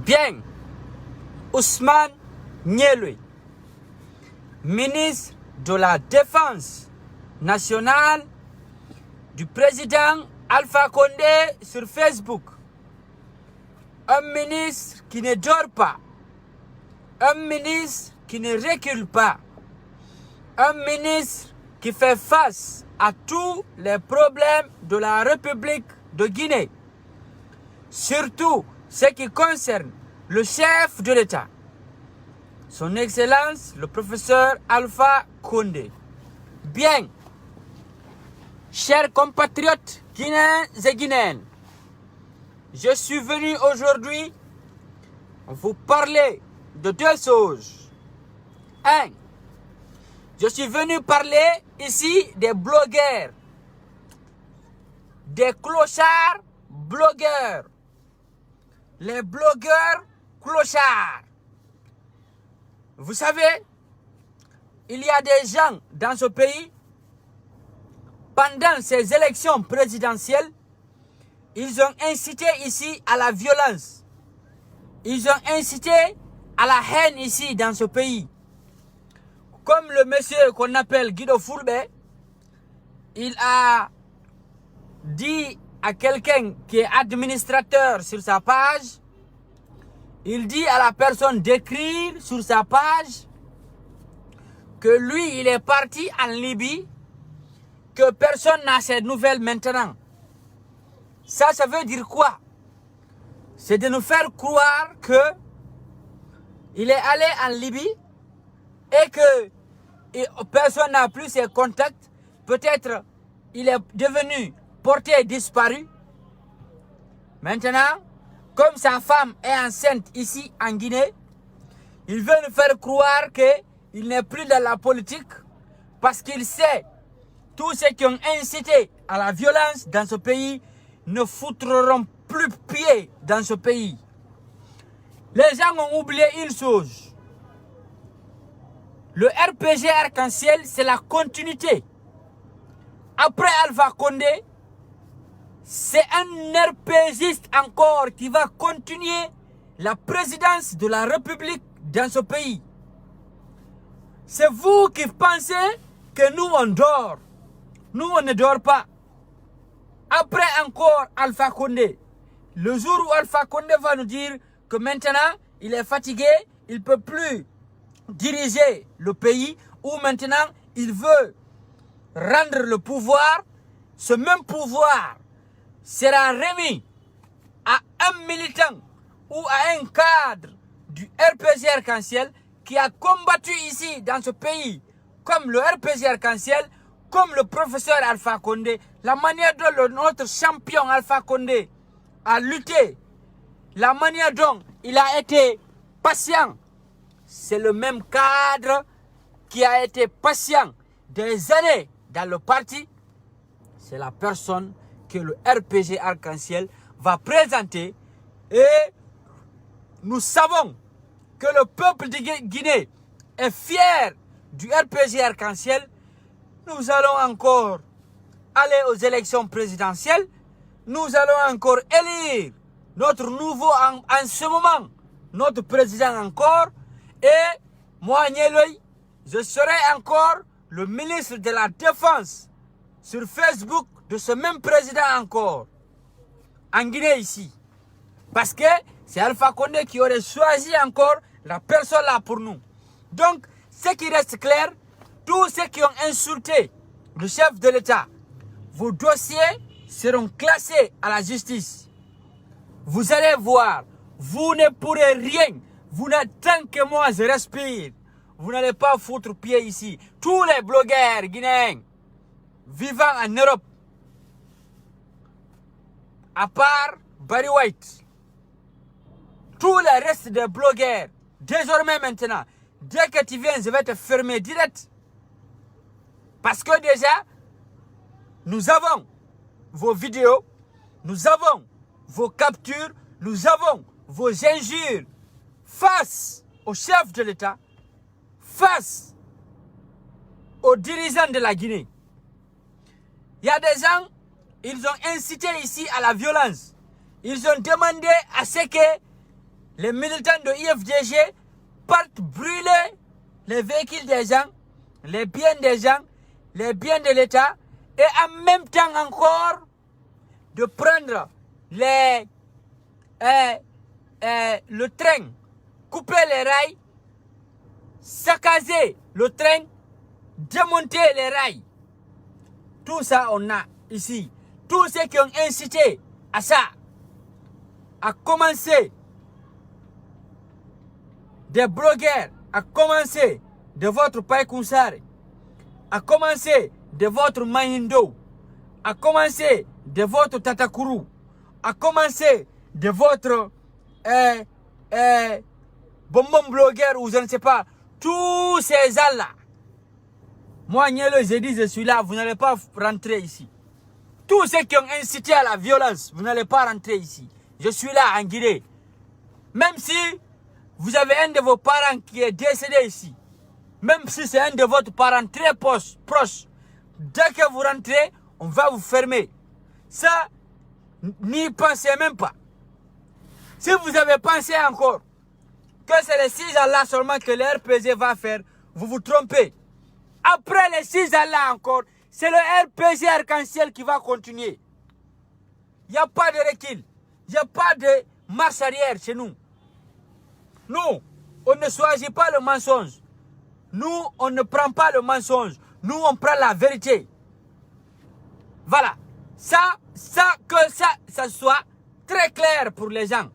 Bien, Ousmane Nyelwe, ministre de la Défense nationale du président Alpha Condé sur Facebook. Un ministre qui ne dort pas, un ministre qui ne recule pas, un ministre qui fait face à tous les problèmes de la République de Guinée, surtout ce qui concerne le chef de l'État, son Excellence le professeur Alpha Condé. Bien, chers compatriotes guinéens et guinéennes, je suis venu aujourd'hui vous parler de deux choses. Un, je suis venu parler ici des blogueurs, des clochards blogueurs, les blogueurs clochards. Vous savez, il y a des gens dans ce pays, pendant ces élections présidentielles, ils ont incité ici à la violence. Ils ont incité à la haine ici dans ce pays. Comme le monsieur qu'on appelle Guido Fulbe, il a dit à quelqu'un qui est administrateur sur sa page, il dit à la personne d'écrire sur sa page que lui, il est parti en Libye, que personne n'a ces nouvelles maintenant. Ça veut dire quoi? C'est de nous faire croire que il est allé en Libye et que personne n'a plus ses contacts. Peut-être il est devenu porté disparu. Maintenant, comme sa femme est enceinte ici en Guinée, il veut nous faire croire qu'il n'est plus dans la politique parce qu'il sait tous ceux qui ont incité à la violence dans ce pays ne foutront plus pied dans ce pays. Les gens ont oublié une chose. Le RPG Arc-en-Ciel, c'est la continuité. Après Alpha Condé, c'est un RPGiste encore qui va continuer la présidence de la République dans ce pays. C'est vous qui pensez que nous on dort. Nous on ne dort pas. Après encore Alpha Condé, le jour où Alpha Condé va nous dire que maintenant il est fatigué, il ne peut plus diriger le pays, ou maintenant il veut rendre le pouvoir, ce même pouvoir sera remis à un militant ou à un cadre du RPG Arc-en-Ciel qui a combattu ici dans ce pays comme le RPG Arc-en-Ciel, comme le professeur Alpha Condé, la manière dont notre champion Alpha Condé a lutté, la manière dont il a été patient, c'est le même cadre qui a été patient des années dans le parti. C'est la personne que le RPG Arc-en-Ciel va présenter, et nous savons que le peuple de Guinée est fier du RPG Arc-en-Ciel. Nous allons encore aller aux élections présidentielles. Nous allons encore élire notre nouveau, en ce moment, notre président encore. Et moi, Nyelwe, je serai encore le ministre de la Défense sur Facebook de ce même président encore, en Guinée ici. Parce que c'est Alpha Condé qui aurait choisi encore la personne là pour nous. Donc, ce qui reste clair, tous ceux qui ont insulté le chef de l'État, vos dossiers seront classés à la justice. Vous allez voir, vous ne pourrez rien. Vous n'êtes, tant que moi je respire, vous n'allez pas foutre pied ici. Tous les blogueurs guinéens vivant en Europe, à part Barry White, tous les restes des blogueurs, désormais maintenant, dès que tu viens, je vais te fermer direct. Parce que déjà, nous avons vos vidéos, nous avons vos captures, nous avons vos injures face au chef de l'État, face aux dirigeants de la Guinée. Il y a des gens, ils ont incité ici à la violence. Ils ont demandé à ce que les militants de IFDG partent brûler les véhicules des gens, les biens des gens, les biens de l'État, et en même temps encore de prendre le train, couper les rails, saccager le train, démonter les rails. Tout ça, on a ici. Tous ceux qui ont incité à ça, à commencer des blogueurs, à commencer de votre Païkounsare, à commencer de votre Mahindo, à commencer de votre Tatakuru, à commencer de votre bonbon blogueur ou je ne sais pas, tous ces gens-là. Moi, Nielo, j'ai dit, je suis là, vous n'allez pas rentrer ici. Tous ceux qui ont incité à la violence, vous n'allez pas rentrer ici. Je suis là en Guinée. Même si vous avez un de vos parents qui est décédé ici, même si c'est un de votre parent très proche, dès que vous rentrez, on va vous fermer. Ça, n'y pensez même pas. Si vous avez pensé encore que c'est les 6 ans là seulement que le RPG va faire, vous vous trompez. Après les 6 ans là encore, c'est le RPG Arc-en-Ciel qui va continuer. Il n'y a pas de recul. Il n'y a pas de marche arrière chez nous. Nous, on ne choisit pas le mensonge. Nous, on ne prend pas le mensonge. Nous, on prend la vérité. Voilà. Ça soit très clair pour les gens.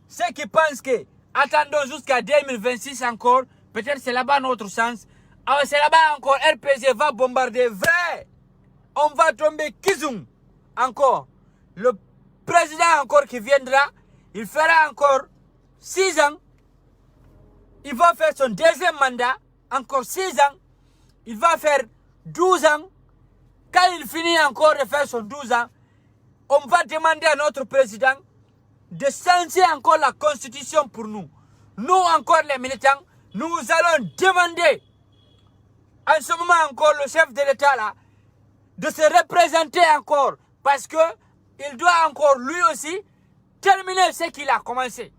Ceux qui pensent que attendons jusqu'à 2026 encore, peut-être c'est là-bas notre chance. Alors c'est là-bas encore, RPG va bombarder. Vrai. On va tomber Kizum. Encore. Le président encore qui viendra, il fera encore 6 ans. Il va faire son deuxième mandat. Encore 6 ans. Il va faire 12 ans. Quand il finit encore de faire son 12 ans, on va demander à notre président de changer encore la constitution pour nous. Nous encore les militants, nous allons demander en ce moment encore le chef de l'État là de se représenter encore parce que il doit encore lui aussi terminer ce qu'il a commencé.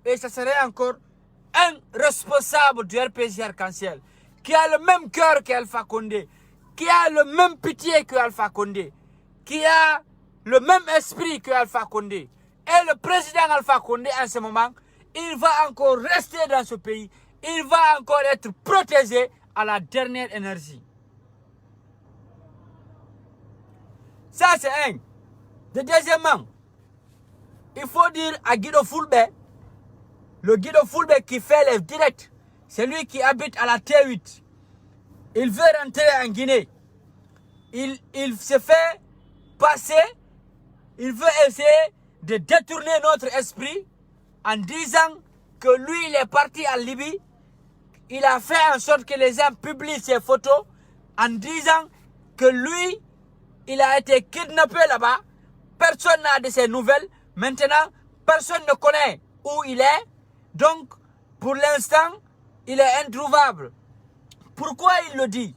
Et ce serait encore un responsable du RPG Arc-en-Ciel qui a le même cœur qu'Alpha Condé, qui a le même pitié que Alpha Condé, qui a le même esprit que Alpha Condé. Et le président Alpha Condé en ce moment, il va encore rester dans ce pays, il va encore être protégé à la dernière énergie. Ça c'est un. De deuxièmement, il faut dire à Guido Fulbe, le Guido Fulbe qui fait les directs, c'est lui qui habite à la T8. Il veut rentrer en Guinée. Il se fait passer, il veut essayer de détourner notre esprit en disant que lui il est parti en Libye. Il a fait en sorte que les gens publient ses photos en disant que lui, il a été kidnappé là-bas. Personne n'a de ses nouvelles. Maintenant, personne ne connaît où il est. Donc, pour l'instant, il est introuvable. Pourquoi il le dit?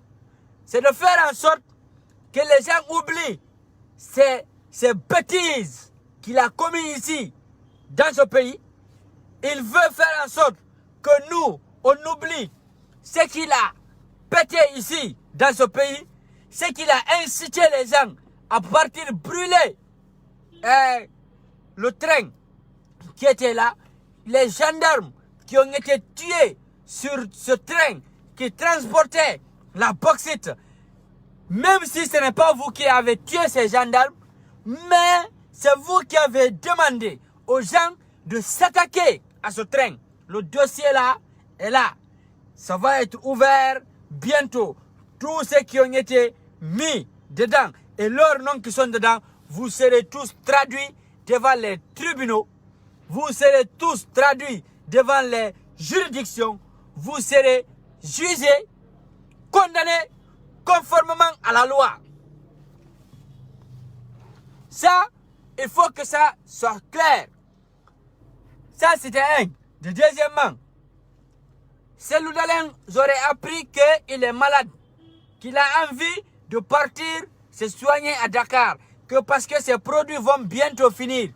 C'est de faire en sorte que les gens oublient ces bêtises qu'il a commises ici, dans ce pays. Il veut faire en sorte que nous, on oublie ce qu'il a pété ici, dans ce pays, ce qu'il a incité les gens à partir brûler le train qui était là, les gendarmes qui ont été tués sur ce train qui transportait la bauxite. Même si ce n'est pas vous qui avez tué ces gendarmes, mais c'est vous qui avez demandé aux gens de s'attaquer à ce train. Le dossier là est là. Ça va être ouvert bientôt. Tous ceux qui ont été mis dedans et leurs noms qui sont dedans, vous serez tous traduits devant les tribunaux. Vous serez tous traduits devant les juridictions. Vous serez jugés, condamnés conformément à la loi. Ça, il faut que ça soit clair. Ça, c'était un. De deuxièmement, Cellou Dalein, j'aurais appris qu'il est malade, qu'il a envie de partir se soigner à Dakar, que parce que ses produits vont bientôt finir.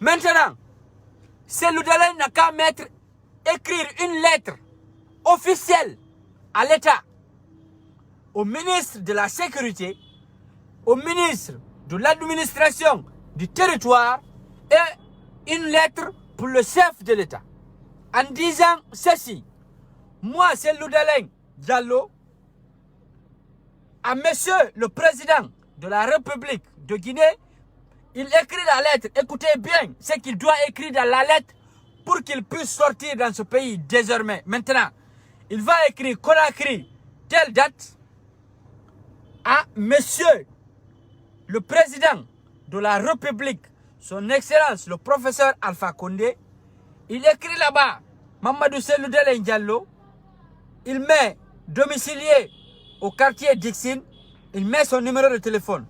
Maintenant, Cellou Dalein n'a qu'à écrire une lettre officielle à l'État, au ministre de la Sécurité, au ministre de l'administration du territoire et une lettre pour le chef de l'État en disant ceci: moi, Cellou Dalein Diallo, à monsieur le président de la République de Guinée, il écrit la lettre. Écoutez bien ce qu'il doit écrire dans la lettre pour qu'il puisse sortir dans ce pays désormais. Maintenant, il va écrire Conakry, telle date, à monsieur le président de la République, son excellence le professeur Alpha Condé. Il écrit là-bas Mamadou Cellou Dalein Diallo. Il met domicilié au quartier Dixine. Il met son numéro de téléphone.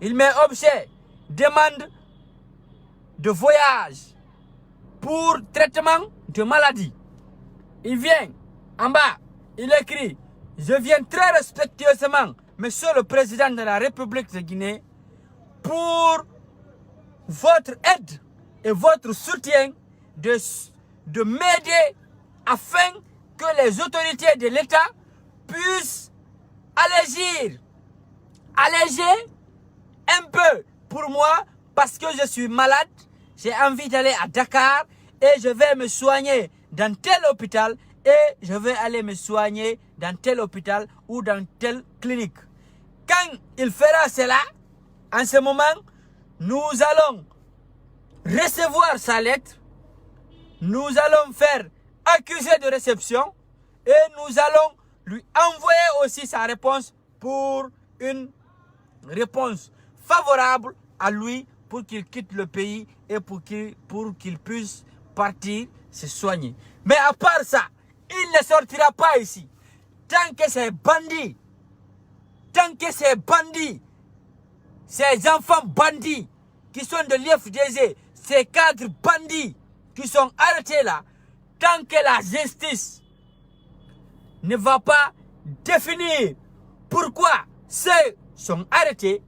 Il met objet, demande de voyage pour traitement de maladie. Il vient en bas, il écrit: je viens très respectueusement, monsieur le président de la République de Guinée, pour votre aide et votre soutien de m'aider afin que les autorités de l'État puissent alléger un peu pour moi parce que je suis malade. J'ai envie d'aller à Dakar et je vais me soigner dans tel hôpital et je vais aller me soigner dans tel hôpital ou dans telle clinique. Quand il fera cela, en ce moment, nous allons recevoir sa lettre, nous allons faire accusé de réception et nous allons lui envoyer aussi sa réponse pour une réponse favorable à lui pour qu'il quitte le pays et pour qu'il puisse partir se soigner. Mais à part ça, il ne sortira pas ici. Tant que ces bandits, ces enfants bandits qui sont de l'IFDG, ces cadres bandits qui sont arrêtés là, tant que la justice ne va pas définir pourquoi ceux sont arrêtés,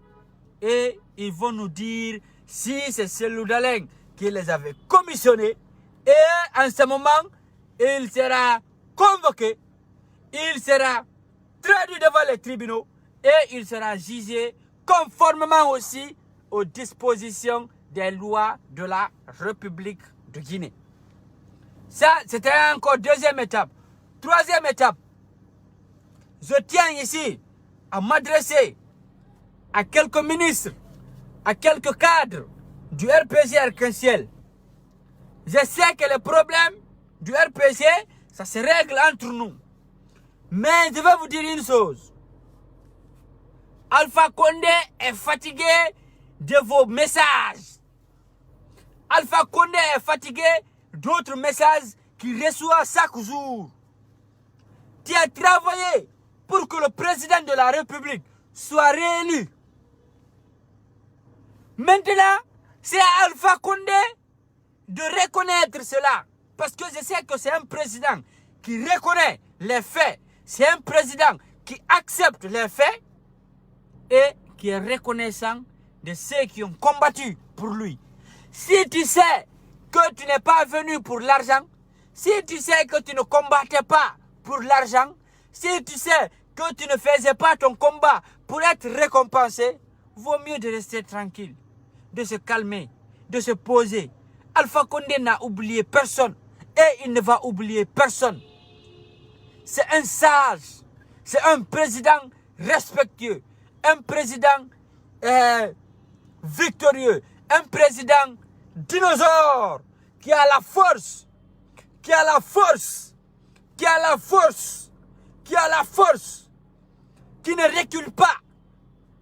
et ils vont nous dire si c'est Cellou Dalein qui les avait commissionnés, et en ce moment, il sera convoqué, il sera traduit devant les tribunaux et il sera jugé conformément aussi aux dispositions des lois de la République de Guinée. Ça, c'était encore deuxième étape. Troisième étape, je tiens ici à m'adresser à quelques ministres, à quelques cadres du RPG Arc-en-Ciel. Je sais que le problème du RPG, ça se règle entre nous. Mais je vais vous dire une chose. Alpha Condé est fatigué de vos messages. Alpha Condé est fatigué d'autres messages qu'il reçoit chaque jour. Tu as travaillé pour que le président de la République soit réélu. Maintenant, c'est à Alpha Condé de reconnaître cela. Parce que je sais que c'est un président qui reconnaît les faits. C'est un président qui accepte les faits et qui est reconnaissant de ceux qui ont combattu pour lui. Si tu sais que tu n'es pas venu pour l'argent, si tu sais que tu ne combattais pas pour l'argent, si tu sais que tu ne faisais pas ton combat pour être récompensé, vaut mieux de rester tranquille, de se calmer, de se poser. Alpha Condé n'a oublié personne et il ne va oublier personne. C'est un sage, c'est un président respectueux, un président victorieux, un président dinosaure qui a la force, qui ne recule pas,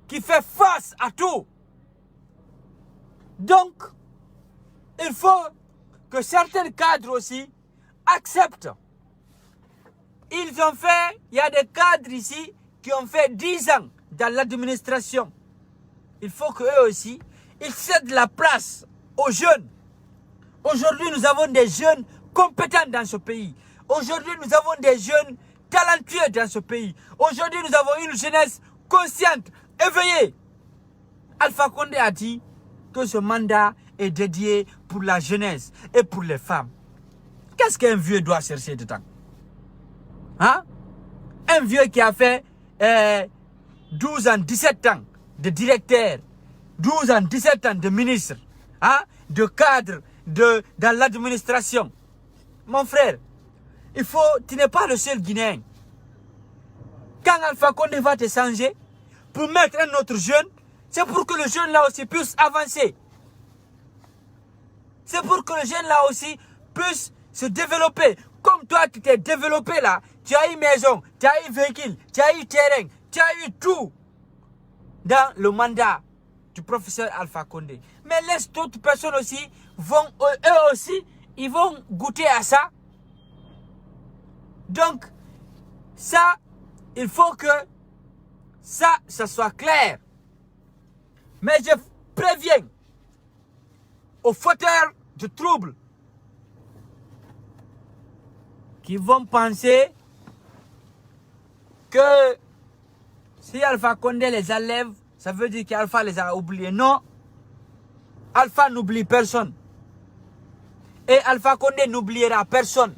qui fait face à tout. Donc, il faut que certains cadres aussi acceptent. Il y a des cadres ici qui ont fait 10 ans dans l'administration. Il faut qu'eux aussi, ils cèdent la place aux jeunes. Aujourd'hui, nous avons des jeunes compétents dans ce pays. Aujourd'hui, nous avons des jeunes talentueux dans ce pays. Aujourd'hui, nous avons une jeunesse consciente, éveillée. Alpha Condé a dit que ce mandat est dédié pour la jeunesse et pour les femmes. Qu'est-ce qu'un vieux doit chercher dedans? Hein? Un vieux qui a fait 12 ans, 17 ans de directeur, 12 ans, 17 ans de ministre, hein? De cadre dans l'administration. Mon frère, tu n'es pas le seul Guinéen. Quand Alpha Condé va te changer, pour mettre un autre jeune, c'est pour que le jeune là aussi puisse avancer. C'est pour que le jeune là aussi puisse se développer. Comme toi, tu t'es développé là. Tu as eu maison, tu as eu véhicule, tu as eu terrain, tu as eu tout dans le mandat du professeur Alpha Condé. Mais laisse d'autres personnes aussi, eux aussi, ils vont goûter à ça. Donc, ça, il faut que ça soit clair. Mais je préviens aux fauteurs de troubles qui vont penser que si Alpha Condé les enlève, ça veut dire qu'Alpha les a oubliés. Non, Alpha n'oublie personne. Et Alpha Condé n'oubliera personne.